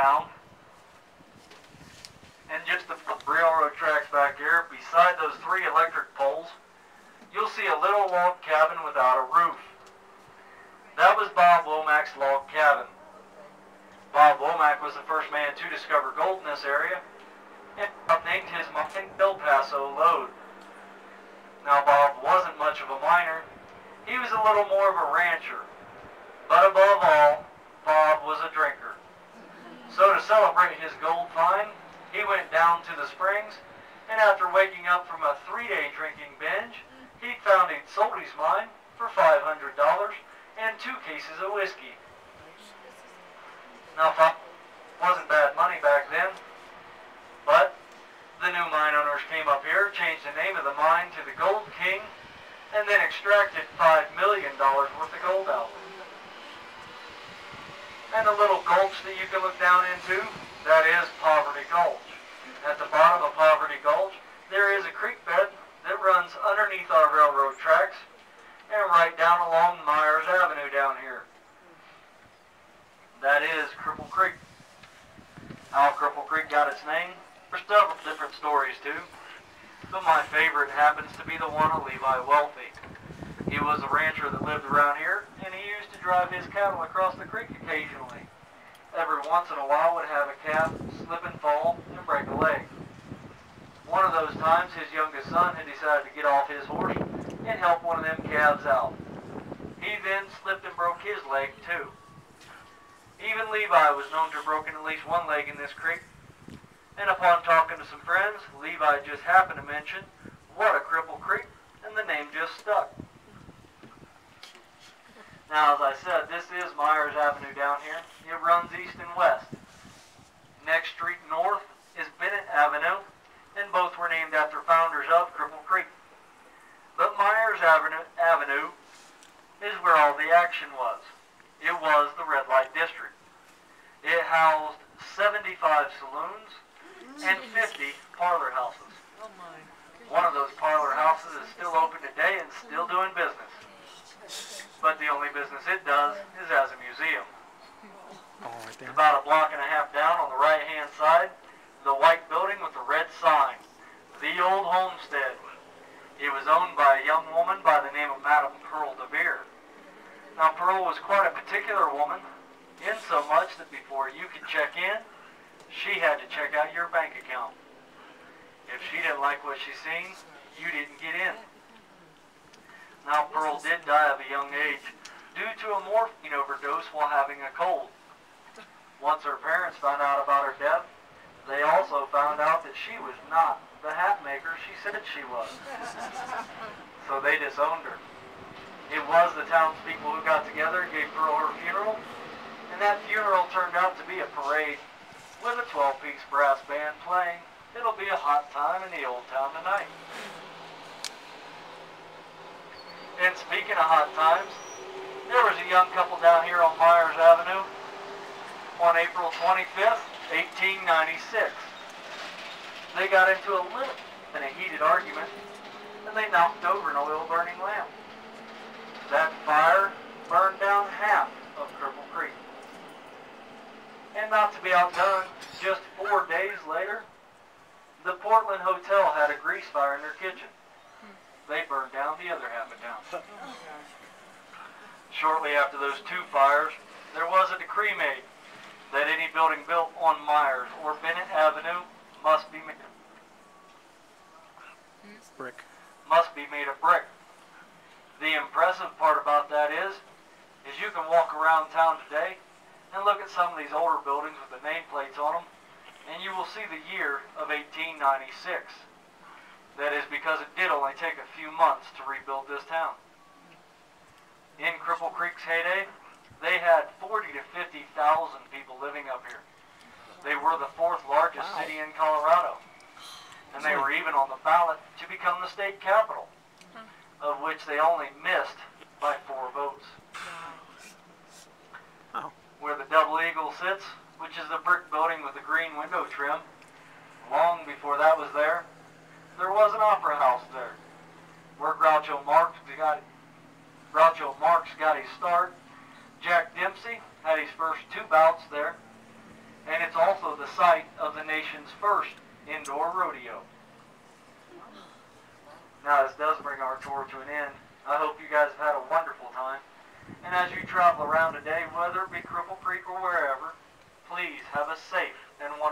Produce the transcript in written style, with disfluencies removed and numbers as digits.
town. And just the railroad tracks back here, beside those 3 electric poles, you'll see a little log cabin without a roof. That was Bob Womack's log cabin. Bob Womack was the first man to discover gold in this area, and named his mine El Paso Lode. Now Bob wasn't much of a miner, he was a little more of a rancher, but above all, Bob was a drinker. So to celebrate his gold find, he went down to the springs, and after waking up from a 3-day drinking binge, he found he'd sold his mine for $500 and 2 cases of whiskey. Now, wasn't bad money back then, but the new mine owners came up here, changed the name of the mine to the Gold King, and then extracted $5 million worth of gold out. And the little gulch that you can look down into, that is Poverty Gulch. At the bottom of Poverty Gulch, there is a creek bed that runs underneath our railroad tracks and right down along Myers Avenue down here. That is Cripple Creek. How Cripple Creek got its name? There's several different stories too, but my favorite happens to be the one of Levi Wealthy. He was a rancher that lived around here, and he used to drive his cattle across the creek occasionally. Every once in a while would have a calf slip and fall and break a leg. One of those times his youngest son had decided to get off his horse and help one of them calves out. He then slipped and broke his leg too. Even Levi was known to have broken at least one leg in this creek, and upon talking to some friends, Levi just happened to mention, "What a Cripple Creek," and the name just stuck. Now, as I said, this is Myers Avenue down here. It runs east and west. Next street north is Bennett Avenue, and both were named after founders of Cripple Creek. But Myers Avenue is where all the action was. It was the red light district. It housed 75 saloons and 50 parlor houses. One of those parlor houses is still open today and still doing business. But the only business it does is as a museum. It's about a block and a half down on the right-hand side, the white building with the red sign, the old homestead. It was owned by a young woman by the name of Madame Pearl DeVere. Now, Pearl was quite a particular woman, in so much that before you could check in, she had to check out your bank account. If she didn't like what she seen, you didn't get in. Now, Pearl did die of a young age due to a morphine overdose while having a cold. Once her parents found out about her death, they also found out that she was not the hat maker she said she was. So they disowned her. It was the townspeople who got together and gave Pearl her funeral, and that funeral turned out to be a parade with a 12-piece brass band playing. It'll be a hot time in the old town tonight. And speaking of hot times, there was a young couple down here on Myers Avenue on April 25th, 1896. They got into a little bit of a heated argument, and they knocked over an oil-burning lamp. That fire burned down half of Cripple Creek. And not to be outdone, just 4 days later, the Portland Hotel had a grease fire in their kitchen. They burned down the other half of town. Shortly after those 2 fires, there was a decree made that any building built on Myers or Bennett Avenue must be made of brick. The impressive part about that is you can walk around town today and look at some of these older buildings with the nameplates on them, and you will see the year of 1896. That is because it did only take a few months to rebuild this town. In Cripple Creek's heyday, they had 40 to 50,000 people living up here. They were the 4th largest city in Colorado, and they were even on the ballot to become the state capital, of which they only missed by 4 votes. Where the Double Eagle sits, which is the brick building with the green window trim, long before that was there was an opera house there, where Groucho Marx got his start. Jack Dempsey had his first 2 bouts there, and it's also the site of the nation's first indoor rodeo. Now this does bring our tour to an end. I hope you guys have had a wonderful time. And as you travel around today, whether it be Cripple Creek or wherever, please have a safe and wonderful